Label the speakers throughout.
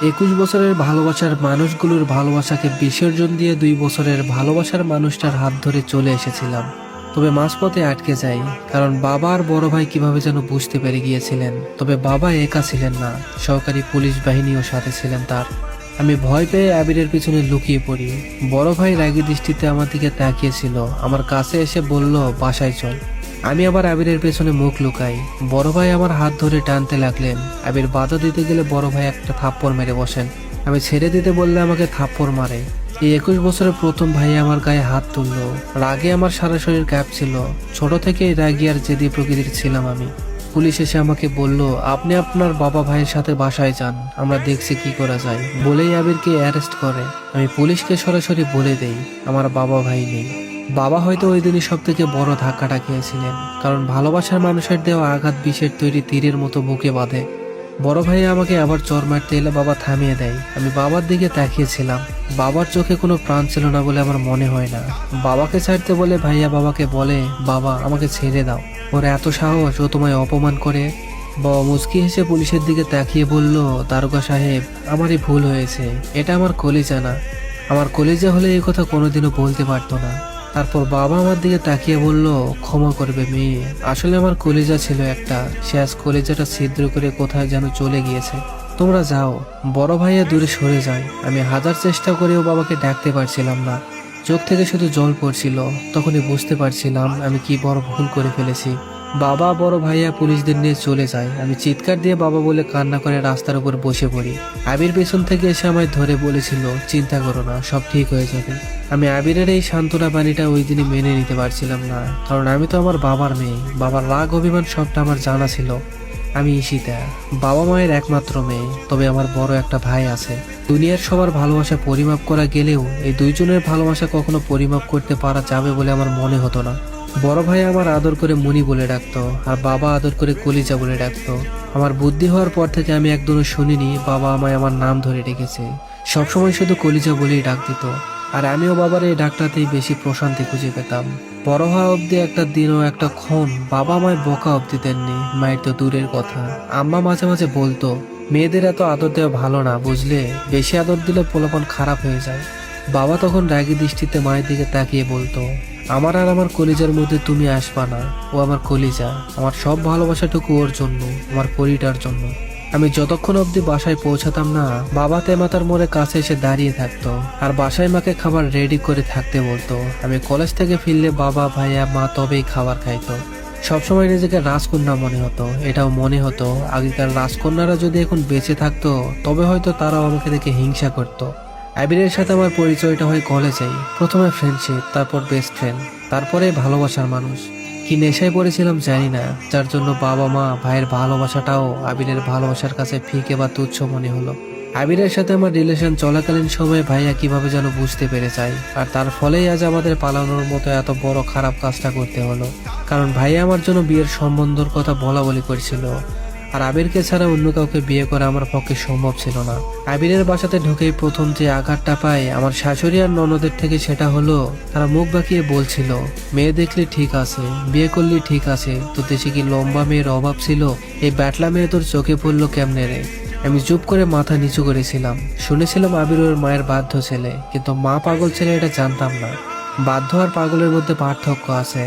Speaker 1: 21 বছরের ভালোবাসার মানুষগুলোর ভালোবাসাকে বিসর্জন দিয়ে 2 বছরের ভালোবাসার মানুষটার হাত ধরে চলে এসেছিলাম। তবে মাঝপথে আটকে যাই, কারণ বাবা আর বড় ভাই কিভাবে যেন বুঝতে পেরে গিয়েছিলেন। তবে বাবা একা ছিলেন না, সহকারী পুলিশ বাহিনীও সাথে ছিলেন তার। আমি ভয় পেয়ে আবিরের পিছনে লুকিয়ে পড়ি। বড় ভাই রাগী দৃষ্টিতে আমার দিকে তাকিয়েছিল, আমার কাছে এসে বলল, বাসায় চল। আমি আবার আবিরের পেছনে মুখ লুকাই। বড় ভাই আমার হাত ধরে টানতে লাগলেন। আবির বাধা দিতে গেলে বড় ভাই একটা থাপ্পড় মেরে বসেন। আমি ছেড়ে দিতে বললে আমাকে থাপ্পড় মারে। এই 21 বছরের প্রথম ভাই আমার গায়ে হাত তুললো। রাগে আমার সারা শরীর কাঁপছিল। ছোট থেকেই রাগী আর জেদি প্রকৃতির ছিলাম আমি। পুলিশ এসে আমাকে বলল, আপনি আপনার বাবা ভাইয়ের সাথে বাসায় যান, আমরা দেখছি কি করা যায়। বলেই আবিরকে অ্যারেস্ট করে। আমি পুলিশকে সরাসরি বলে দেই আমার বাবা ভাই নেই। বাবা হয়তো ওই দিনই সব থেকে বড় ধাক্কাটা খেয়েছিলেন, কারণ ভালোবাসার মানুষের দেওয়া আঘাত বিষের তৈরি তীরের মতো বুকে বাঁধে। বড় ভাই আমাকে আবার চর মারতে এলে বাবা থামিয়ে দেয়। আমি বাবার দিকে তাকিয়েছিলাম। বাবার চোখে কোনো প্রাণ ছিল না বলে আমার মনে হয় না। বাবাকে ছাড়তে বলে ভাইয়া বাবাকে বলে, বাবা আমাকে ছেড়ে দাও, ওর এত সাহস, ও তোমায় অপমান করে। বাবা মুচকি হেসে পুলিশের দিকে তাকিয়ে বলল, দারোগা সাহেব, আমারই ভুল হয়েছে, এটা আমার কলিজা না। আমার কলিজা হলে এই কথা কোনোদিনও বলতে পারতো না। তারপর বাবা আমার দিকে তাকিয়ে বলল, ক্ষমা করবে মেয়ে, আসলে আমার কলিজা ছিল একটা, সে আজ কলিজাটা ছিদ্র করে কোথায় যেন চলে গিয়েছে। তোমরা যাও। বড় ভাইয়া দূরে সরে যায়। আমি হাজার চেষ্টা করেও বাবাকে ডাকতে পারছিলাম না। চোখ থেকে শুধু জল পড়ছিল। তখনই বুঝতে পারছিলাম আমি কি বড় ভুল করে ফেলেছি। বাবা বড় ভাইয়া পুলিশদের নিয়ে চলে যায়। আমি চিৎকার দিয়ে বাবা বলে কান্না করে রাস্তার উপর বসে পড়ি। আবির পেছন থেকে এসে আমায় ধরে বলেছিল, চিন্তা করো না, সব ঠিক হয়ে যাবে। আমি আবিরের এই সান্ত্বনা বাণীটা ওই দিনই মেনে নিতে পারছিলাম না, কারণ আমি তো আমার বাবার মেয়ে। বাবার রাগ অভিমান সবটা আমার জানা ছিল। আমি ঈশিতা, বাবা মায়ের একমাত্র মেয়ে। তবে আমার বড় একটা ভাই আছে। দুনিয়ার সবার ভালোবাসা পরিমাপ করা গেলেও এই দুইজনের ভালোবাসা কখনো পরিমাপ করতে পারা যাবে বলে আমার মনে হতো না। বড় ভাই আমার আদর করে মুনি বলে ডাকতো, আর বাবা আদর করে কলিজা বলে ডাকতো। আমার বুদ্ধি হওয়ার পর থেকে আমি একদিনও শুনিনি বাবা আমায় আমার নাম ধরে ডেকেছে। সবসময় শুধু কলিজা বলেই ডাক দিত। আর আমিও বাবার এই ডাকটাতেই বেশি প্রশান্তি খুঁজে পেতাম। বড় হওয়া অব্দি একটা দিনও একটা ক্ষণ বাবা আমায় বকা অব্দি দেননি। মায়ের তো দূরের কথা, আম্মা মাঝে মাঝে বলতো, মেয়েদের এত আদর দেওয়া ভালো না, বুঝলে, বেশি আদর দিলে পোলাপন খারাপ হয়ে যায়। বাবা তখন রাগী দৃষ্টিতে মায়ের দিকে তাকিয়ে বলতো, আমার আর আমার কলিজার মধ্যে তুমি আসবা না। ও আমার কলিজা, আমার সব ভালোবাসাটুকু ওর জন্য, আমার পরিটার জন্য। আমি যতক্ষণ অবধি বাসায় পৌঁছাতাম না, বাবা তেমাতার মোড়ে কাছে এসে দাঁড়িয়ে থাকতো আর বাসায় মাকে খাবার রেডি করে থাকতে বলতো। আমি কলেজ থেকে ফিরলে বাবা ভাইয়া মা তবেই খাবার খাইতো। সবসময় নিজেকে রাজকন্যা মনে হতো। এটাও মনে হতো আগেকার রাজকন্যারা যদি এখন বেঁচে থাকতো তবে হয়তো তারাও আমাকে দেখে হিংসা করতো। আবিরের সাথে আমার পরিচয়টা হয় কলেজেই। প্রথমে ফ্রেন্ডশিপ, তারপর বেস্ট ফ্রেন্ড, তারপরে ভালোবাসার মানুষ। কি নেশায় পড়েছিলাম জানি না, যার জন্য বাবা মা ভাইয়ের ভালোবাসাটাও আবিরের ভালোবাসার কাছে ফিকে বা তুচ্ছ মনে হলো। আবিরের সাথে আমার রিলেশন চলাকালীন সময়ে ভাইয়া কিভাবে যেন বুঝতে পেরে যায়, আর তার ফলেই আজ আমাদের পালানোর মতো এত বড় খারাপ কাজটা করতে হলো। কারণ ভাইয়া আমার জন্য বিয়ের সম্বন্ধর কথা বলা বলি করছিল, আর আবিরকে ছাড়া অন্য কাউকে বিয়ে করা আমার পক্ষে সম্ভব ছিল না। আবিরের বাসাতে ঢুকেই প্রথম যে আঘাতটা পাই আমার শাশুড়ি আর ননদের থেকে, সেটা হলো তারা মুখ বাঁকিয়ে বলছিল, মেয়ে দেখলে ঠিক আছে, বিয়ে করলে ঠিক আছে, তো দেশে কি লম্বা মেয়ের অভাব ছিল? এই ব্যাটলা মেয়ে তোর চোখে পড়লো কেমনে রে? আমি চুপ করে মাথা নিচু করেছিলাম। শুনেছিলাম আবির ওর মায়ের বাধ্য ছেলে, কিন্তু মা পাগল ছেলে এটা জানতাম না। বাধ্য আর পাগলের মধ্যে পার্থক্য আছে।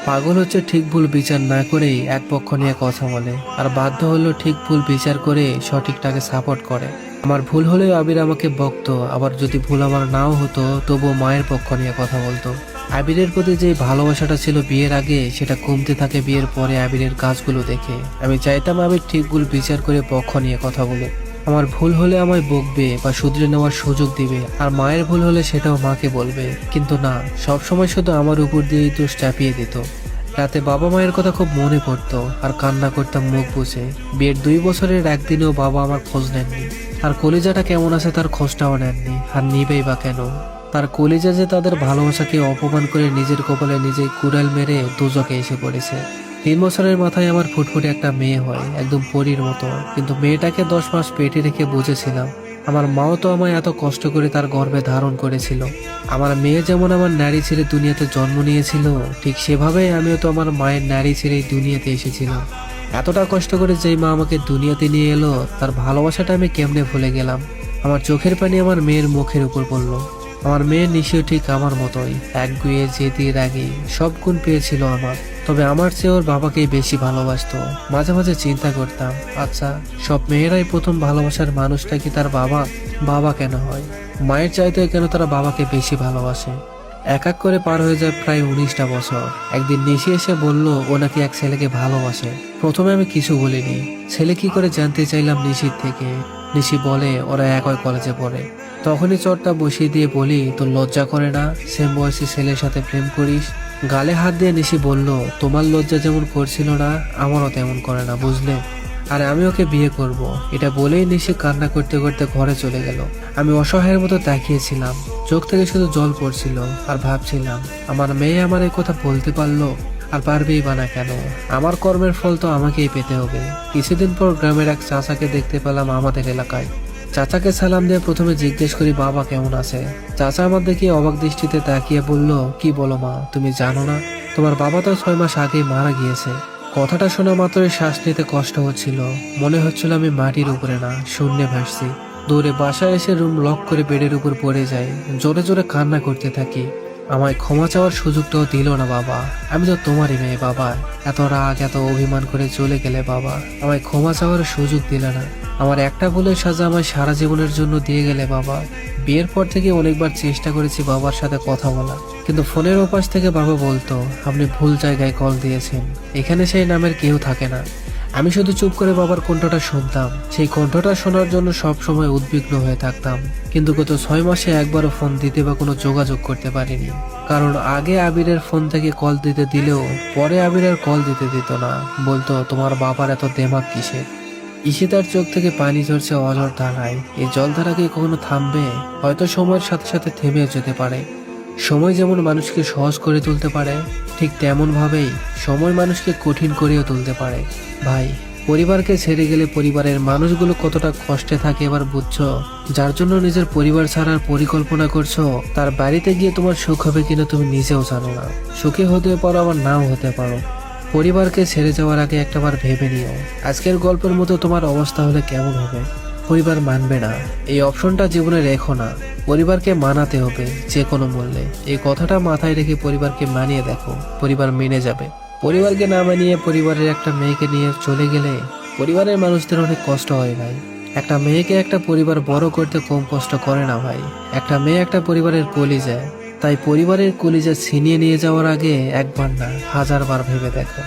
Speaker 1: পাগল হচ্ছে ঠিক ভুল বিচার না করেই এক পক্ষ নিয়ে কথা বলে, আর বাধ্য হলো ঠিক ভুল বিচার করে সঠিকটাকে সাপোর্ট করে। আমার ভুল হলেও আবির আমাকে বকতো, আবার যদি ভুল আমার নাও হতো তবুও মায়ের পক্ষ নিয়ে কথা বলতো। আবিরের প্রতি যে ভালোবাসাটা ছিল বিয়ের আগে, সেটা কমতে থাকে বিয়ের পরে আবিরের কাজগুলো দেখে। আমি চাইতাম আবির ঠিক ভুল বিচার করে পক্ষ নিয়ে কথা বলুক। আমার ভুল হলে আমায় বকবে বা শুধরে নেওয়ার সুযোগ দিবে, আর মায়ের ভুল হলে সেটাও মাকে বলবে। কিন্তু না, সবসময় শুধু আমার উপর দিয়েই দোষ চাপিয়ে দিত। রাতে বাবা মায়ের কথা খুব মনে পড়তো আর কান্না করতাম মুখ বুঝে। বিয়ের 2 বছরের একদিনেও বাবা আমার খোঁজ নেননি, আর কলিজাটা কেমন আছে তার খোঁজটাও নেননি। আর নিবেই বা কেন? তার কলিজা যে তাদের ভালোবাসাকে অপমান করে নিজের কপালে নিজেই কুড়াল মেরে দোজকে এসে পড়েছে। 3 বছরের মাথায় আমার ফুটফুটে একটা মেয়ে হয়, একদম পরীর মতো। কিন্তু মেয়েটাকে 10 মাস পেটে রেখে বুঝেছিলাম আমার মাও তো আমায় এত কষ্ট করে তার গর্ভে ধারণ করেছিল। আমার মেয়ে যেমন আমার নারী ছেড়ে দুনিয়াতে জন্ম নিয়েছিল, ঠিক সেভাবেই আমিও তো আমার মায়ের নারী ছেড়ে দুনিয়াতে এসেছিলাম। এতটা কষ্ট করে যেই মা আমাকে দুনিয়াতে নিয়ে এলো, তার ভালোবাসাটা আমি কেমনে ভুলে গেলাম? আমার চোখের পানি আমার মেয়ের মুখের উপর পড়ল। আমার মেয়ে নিশিও ঠিক আমার মতোই, একগুঁয়ে জেদি রাগী সব গুণ পেয়েছিল আমার। তবে আমার চেয়ে ওর বাবাকেই বেশি ভালোবাসতো। মাঝে মাঝে চিন্তা করতাম, আচ্ছা সব মেয়েরাই প্রথম ভালোবাসার মানুষটা কি তার বাবা? বাবা কেন হয়? মায়ের চাইতে কেন তারা বাবাকে বেশি ভালোবাসে? এক এক করে পার হয়ে যায় প্রায় 19টা বছর। একদিন নিশি এসে বলল ও নাকি এক ছেলেকে ভালোবাসে। প্রথমে আমি কিছু বলিনি। ছেলে কি করে জানতে চাইলাম নিশির থেকে। নিশি বলে ওরা একই কলেজে পড়ে। তখনই চটটা বসিয়ে দিয়ে বলি, তোর লজ্জা করে না সেম বয়সী ছেলের সাথে প্রেম করিস? গালে হাত দিয়ে নিশি বলল, তোমার লজ্জা যেমন করছিল না আমারও তেমন করে না, বুঝলে? আর আমি ওকে বিয়ে করব, এটা বলেই নিশি কান্না করতে করতে ঘরে চলে গেল। আমি অসহায়ের মতো তাকিয়েছিলাম, চোখ থেকে শুধু জল পড়ছিল। আর ভাবছিলাম, আমার মেয়ে আমার এই কথা বলতে পারলো, আর পারবেই বা না কেন? আমার কর্মের ফল তো আমাকেই পেতে হবে। কিছুদিন পর গ্রামের এক চাচাকে দেখতে পেলাম আমাদের এলাকায়। চাচাকে সালাম দিয়ে প্রথমে জিজ্ঞেস করি বাবা কেমন আছে। চাচা আমার দেখে অবাক দৃষ্টিতে তাকিয়ে বলল, কি বলো মা, তুমি জানো না তোমার বাবা তো 6 মাস আগেই মারা গিয়েছে? কথাটা শোনা মাত্রই শ্বাস নিতে কষ্ট হচ্ছিল। মনে হচ্ছিল আমি মাটির উপরে না, শূন্যে ভাসছি। দৌড়ে বাসায় এসে রুম লক করে বেডের উপর পড়ে যাই, জোরে জোরে কান্না করতে থাকি। আমায় ক্ষমা চাওয়ার সুযোগটাও দিল না বাবা। আমি তো তোমারই মেয়ে বাবা, এত রাগ এত অভিমান করে চলে গেলে বাবা, আমায় ক্ষমা চাওয়ার সুযোগ দিলে না। আমার একটা ভুলের সাজা আমায় সারা জীবনের জন্য দিয়ে গেলে বাবা। বিয়ের পর থেকে অনেকবার চেষ্টা করেছি বাবার সাথে কথা বলা, কিন্তু ফোনের ওপাশ থেকে বাবা বলতো, আপনি ভুল জায়গায় কল দিয়েছেন, এখানে সেই নামের কেউ থাকে না। আমি শুধু চুপ করে বাবার কণ্ঠটা শুনতাম। সেই কণ্ঠটা শোনার জন্য সব সময় উদ্বিগ্ন হয়ে থাকতাম। কিন্তু গত 6 মাসে একবারও ফোন দিতে বা কোনো যোগাযোগ করতে পারিনি। কারণ আগে আবিরের ফোন থেকে কল দিতে দিলেও পরে আবিরের কল দিতে দিত না, বলতো তোমার বাবার এত দেমাগ কিসের? ঈশিতার চোখ থেকে পানি ঝরছে অঝর ধারায়। এই জলধারা কি কখনো থামবে? হয়তো সময়ের সাথে সাথে থেমে যেতে পারে। সময় যেমন মানুষকে সহজ করে তুলতে পারে, ঠিক তেমন ভাবেই সময় মানুষকে কঠিন করেও তুলতে পারে। ভাই, পরিবারকে ছেড়ে গেলে পরিবারের মানুষগুলো কতটা কষ্টে থাকে এবার বুঝছো? যার জন্য নিজের পরিবার ছাড়ার পরিকল্পনা করছো, তার বাড়িতে গিয়ে তোমার সুখ হবে কিনা তুমি নিজেও জানো না। সুখী হতে পারো আবার নাও হতে পারো। পরিবারকে ছেড়ে যাওয়ার আগে একটাবার ভেবে নিও, আজকের গল্পের মতো তোমার অবস্থা হলে কেমন হবে। পরিবার মানবে না, এই অপশনটা জীবনে রেখো না। পরিবারকে মানাতে হবে যে কোনো মূল্যে। এই কথাটা মাথায় রেখে পরিবারকে মানিয়ে দেখো, পরিবার মেনে যাবে। পরিবারকে না মানিয়ে পরিবারের একটা মেয়েকে নিয়ে চলে গেলে পরিবারের মানুষদের অনেক কষ্ট হয় ভাই। একটা মেয়েকে একটা পরিবার বড় করতে কম কষ্ট করে না ভাই। একটা মেয়ে একটা পরিবারের কলিজা, তাই পরিবারের কলিজা ছিনিয়ে নিয়ে যাওয়ার আগে একবার না 1000 বার ভেবে দেখো।